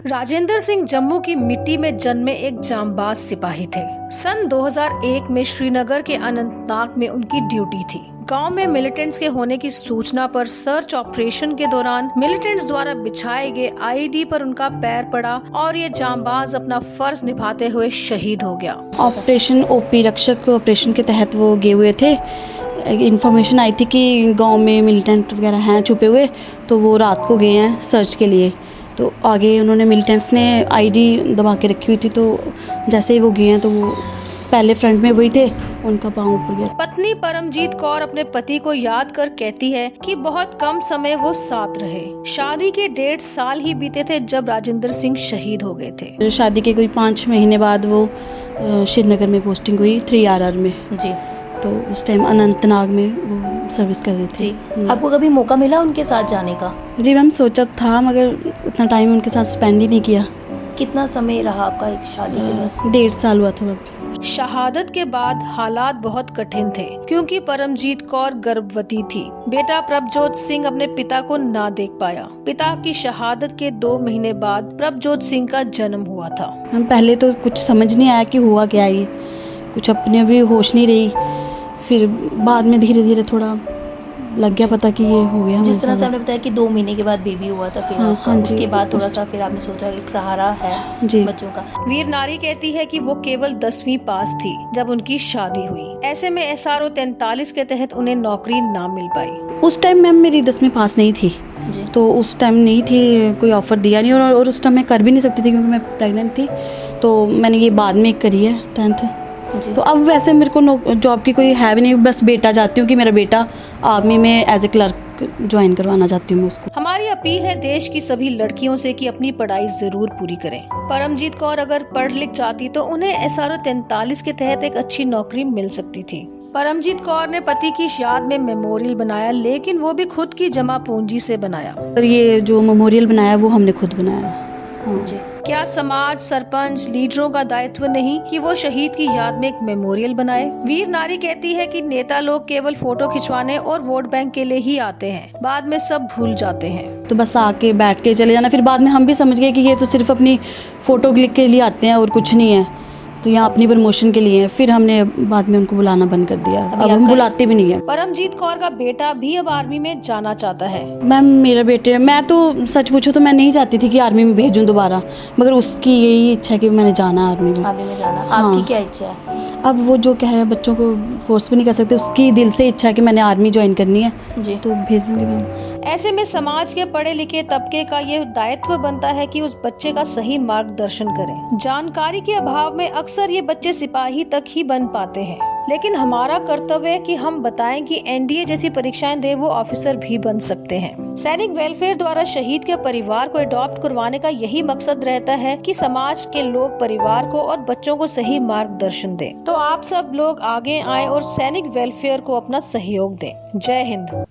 राजेंद्र सिंह जम्मू की मिट्टी में जन्मे एक जांबाज सिपाही थे। सन 2001 में श्रीनगर के अनंतनाग में उनकी ड्यूटी थी। गांव में मिलिटेंट्स के होने की सूचना पर सर्च ऑपरेशन के दौरान मिलिटेंट्स द्वारा बिछाए गए आईडी पर उनका पैर पड़ा और ये जांबाज अपना फर्ज निभाते हुए शहीद हो गया। ऑपरेशन ओपी रक्षक ऑपरेशन के तहत वो गए हुए थे। इन्फॉर्मेशन आई थी कि गांव में मिलिटेंट वगैरह हैं छुपे हुए, तो वो रात को गए हैं सर्च के लिए। तो आगे उन्होंने मिलिटेंट्स ने आईडी दबा के रखी हुई थी, तो जैसे ही वो गए हैं तो वो पहले फ्रंट में वही थे, उनका पाँव ऊपर गया। पत्नी परमजीत कौर अपने पति को याद कर कहती है कि बहुत कम समय वो साथ रहे। शादी के 1.5 साल ही बीते थे जब राजेंद्र सिंह शहीद हो गए थे। शादी के कोई 5 महीने बाद वो श्रीनगर में पोस्टिंग हुई 3RR में जी। तो उस टाइम अनंतनाग में वो सर्विस कर रहे थे जी। आपको कभी मौका मिला उनके साथ जाने का? जी मैम, सोचा था मगर उतना टाइम उनके साथ स्पेंड ही नहीं किया। कितना समय रहा आपका एक शादी के बाद? 1.5 साल हुआ था तब। शहादत के बाद हालात बहुत कठिन थे क्योंकि परमजीत कौर गर्भवती थी। बेटा प्रभजोत सिंह अपने पिता को ना देख पाया। पिता की शहादत के 2 महीने बाद प्रभजोत सिंह का जन्म हुआ था। हम पहले तो कुछ समझ नहीं आया कि हुआ क्या, ये कुछ अपने भी होश नहीं रही। फिर बाद में धीरे धीरे थोड़ा लग गया पता कि ये हो गया। जिस तरह से आपने बताया कि 2 महीने के बाद बेबी हुआ था, फिर उसके बाद थोड़ा सा फिर आपने सोचा एक सहारा है जी बच्चों का। वीर नारी कहती है कि वो केवल 10वीं पास थी जब उनकी शादी हुई। ऐसे में SRO 43 के तहत उन्हें नौकरी ना मिल पाई। उस टाइम मैम मेरी 10वीं पास नहीं थी जी। तो उस टाइम नहीं थी, कोई ऑफर दिया नहीं और उस टाइम मैं कर भी नहीं सकती थी क्योंकि मैं प्रेग्नेंट थी। तो मैंने ये बाद में करी है 10th। तो अब वैसे मेरे को जॉब की कोई है भी नहीं, बस बेटा चाहती हूँ कि मेरा बेटा आर्मी में एज ए क्लर्क ज्वाइन करवाना चाहती हूँ मैं उसको। हमारी अपील है देश की सभी लड़कियों से कि अपनी पढ़ाई जरूर पूरी करें। परमजीत कौर अगर पढ़ लिख जाती तो उन्हें SRO 43 के तहत एक अच्छी नौकरी मिल सकती थी। परमजीत कौर ने पति की याद में मेमोरियल बनाया, लेकिन वो भी खुद की जमा पूंजी से बनाया। और ये जो मेमोरियल बनाया वो हमने खुद बनाया। हाँ जी। क्या समाज, सरपंच, लीडरों का दायित्व नहीं कि वो शहीद की याद में एक मेमोरियल बनाए? वीर नारी कहती है कि नेता लोग केवल फोटो खिंचवाने और वोट बैंक के लिए ही आते हैं, बाद में सब भूल जाते हैं। तो बस आके बैठ के चले जाना। फिर बाद में हम भी समझ गए कि ये तो सिर्फ अपनी फोटो क्लिक के लिए आते हैं और कुछ नहीं है, तो यहाँ अपनी प्रमोशन के लिए है। फिर हमने बाद में उनको बुलाना बंद कर दिया, अब हम बुलाते भी नहीं है। परमजीत कौर का बेटा भी अब आर्मी में जाना चाहता है। मैम मेरा बेटे, मैं तो सच पूछो तो मैं नहीं चाहती थी कि आर्मी में भेजूं दोबारा, मगर उसकी यही इच्छा है कि मैंने जाना आर्मी में। आर्मी में जाना। हाँ। आपकी क्या इच्छा है? अब वो जो कह रहे हैं बच्चों को फोर्स भी नहीं कर सकते, उसकी दिल से इच्छा है कि मैंने आर्मी ज्वाइन करनी है जी। तो भेज दूंगी मैम। ऐसे में समाज के पढ़े लिखे तबके का ये दायित्व बनता है कि उस बच्चे का सही मार्गदर्शन करें। जानकारी के अभाव में अक्सर ये बच्चे सिपाही तक ही बन पाते हैं, लेकिन हमारा कर्तव्य है कि हम बताएं कि NDA जैसी परीक्षाएं दे वो ऑफिसर भी बन सकते हैं। सैनिक वेलफेयर द्वारा शहीद के परिवार को अडॉप्ट करवाने का यही मकसद रहता है कि समाज के लोग परिवार को और बच्चों को सही मार्गदर्शन दें। तो आप सब लोग आगे आए और सैनिक वेलफेयर को अपना सहयोग दें। जय हिंद।